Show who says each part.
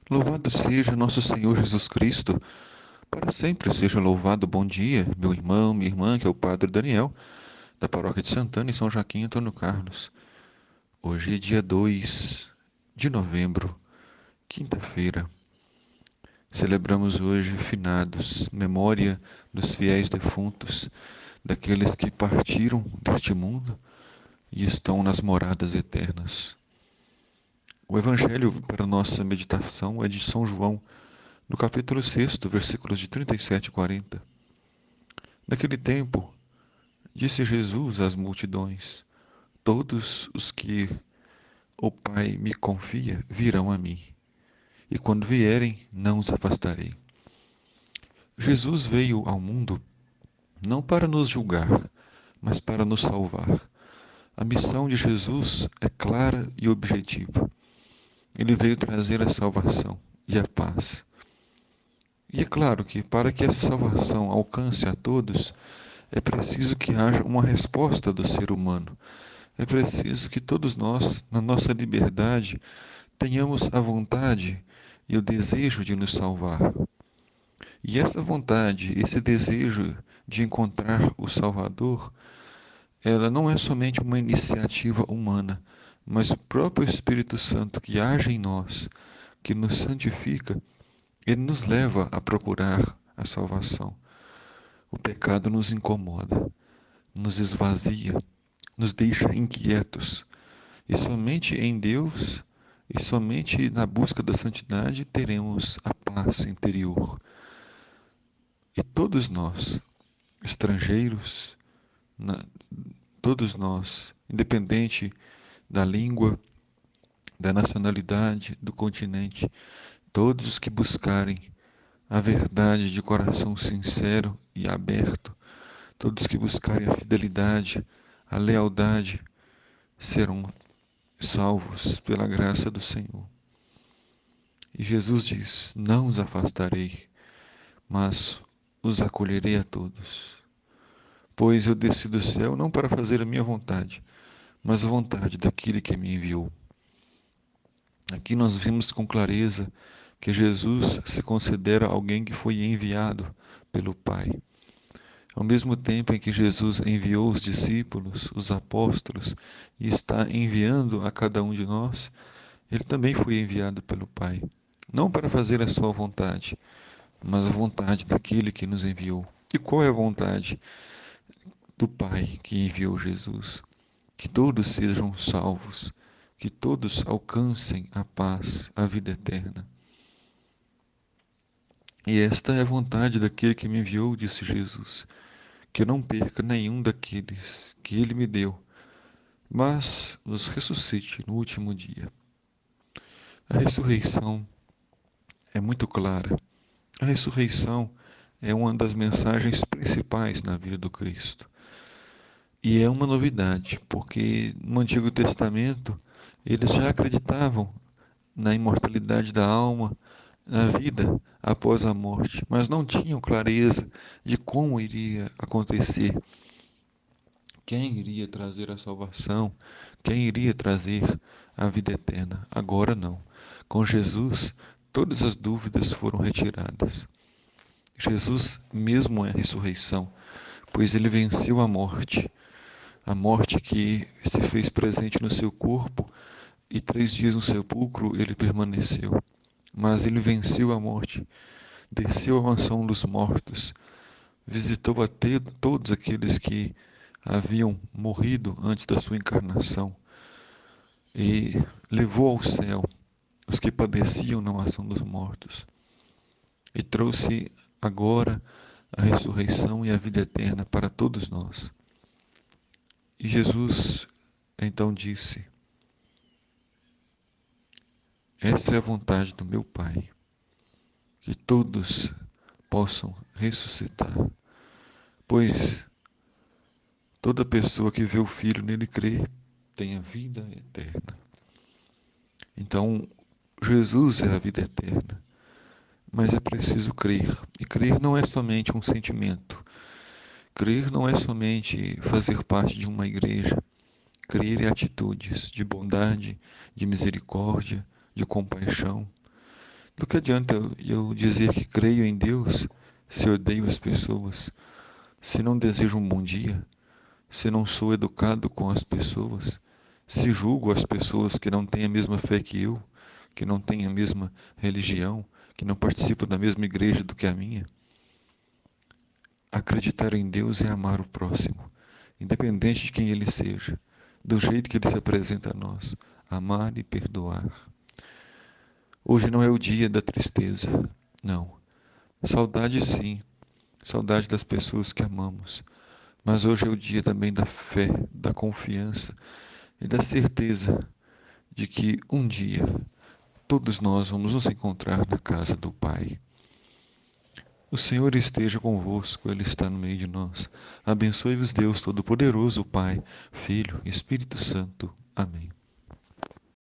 Speaker 1: Louvado seja nosso Senhor Jesus Cristo, para sempre seja louvado. Bom dia, meu irmão, minha irmã, que é o Padre Daniel, da Paróquia de Santana, em São Joaquim, Antônio Carlos. Hoje é dia 2 de novembro, quinta-feira. Celebramos hoje finados, memória dos fiéis defuntos, daqueles que partiram deste mundo e estão nas moradas eternas. O Evangelho para nossa meditação é de São João, no capítulo 6, versículos de 37 e 40. Naquele tempo, disse Jesus às multidões: Todos os que o Pai me confia virão a mim, e quando vierem, não os afastarei. Jesus veio ao mundo não para nos julgar, mas para nos salvar. A missão de Jesus é clara e objetiva. Ele veio trazer a salvação e a paz. E é claro que, para que essa salvação alcance a todos, é preciso que haja uma resposta do ser humano. É preciso que todos nós, na nossa liberdade, tenhamos a vontade e o desejo de nos salvar. E essa vontade, esse desejo de encontrar o Salvador, ela não é somente uma iniciativa humana, mas o próprio Espírito Santo que age em nós, que nos santifica, ele nos leva a procurar a salvação. O pecado nos incomoda, nos esvazia, nos deixa inquietos. E somente em Deus e somente na busca da santidade teremos a paz interior. E todos nós, estrangeiros, na, todos nós, independente da língua, da nacionalidade, do continente, todos os que buscarem a verdade de coração sincero e aberto, todos que buscarem a fidelidade, a lealdade, serão salvos pela graça do Senhor. E Jesus diz: Não os afastarei, mas os acolherei a todos. Pois eu desci do céu não para fazer a minha vontade, mas a vontade daquele que me enviou. Aqui nós vimos com clareza que Jesus se considera alguém que foi enviado pelo Pai. Ao mesmo tempo em que Jesus enviou os discípulos, os apóstolos, e está enviando a cada um de nós, ele também foi enviado pelo Pai. Não para fazer a sua vontade, mas a vontade daquele que nos enviou. E qual é a vontade do Pai que enviou Jesus? Que todos sejam salvos, que todos alcancem a paz, a vida eterna. E esta é a vontade daquele que me enviou, disse Jesus, que eu não perca nenhum daqueles que ele me deu, mas os ressuscite no último dia. A ressurreição é muito clara. A ressurreição é uma das mensagens principais na vida do Cristo. E é uma novidade, porque no Antigo Testamento eles já acreditavam na imortalidade da alma, na vida após a morte, mas não tinham clareza de como iria acontecer, quem iria trazer a salvação, quem iria trazer a vida eterna. Agora não. Com Jesus, todas as dúvidas foram retiradas. Jesus mesmo é a ressurreição, pois ele venceu a morte que se fez presente no seu corpo, e 3 dias no sepulcro ele permaneceu. Mas ele venceu a morte, desceu à mansão dos mortos, visitou todos aqueles que haviam morrido antes da sua encarnação e levou ao céu os que padeciam na mansão dos mortos e trouxe agora a ressurreição e a vida eterna para todos nós. E Jesus então disse: Essa é a vontade do meu Pai, que todos possam ressuscitar, pois toda pessoa que vê o Filho nele crer tem a vida eterna. Então, Jesus é a vida eterna, mas é preciso crer. E crer não é somente um sentimento. Crer não é somente fazer parte de uma igreja. Crer é atitudes de bondade, de misericórdia, de compaixão. Do que adianta eu dizer que creio em Deus se odeio as pessoas, se não desejo um bom dia, se não sou educado com as pessoas, se julgo as pessoas que não têm a mesma fé que eu, que não têm a mesma religião, que não participam da mesma igreja do que a minha? Acreditar em Deus é amar o próximo, independente de quem ele seja, do jeito que ele se apresenta a nós, amar e perdoar. Hoje não é o dia da tristeza, não. Saudade sim, saudade das pessoas que amamos. Mas hoje é o dia também da fé, da confiança e da certeza de que um dia todos nós vamos nos encontrar na casa do Pai. O Senhor esteja convosco, Ele está no meio de nós. Abençoe-vos Deus Todo-Poderoso, Pai, Filho e Espírito Santo. Amém.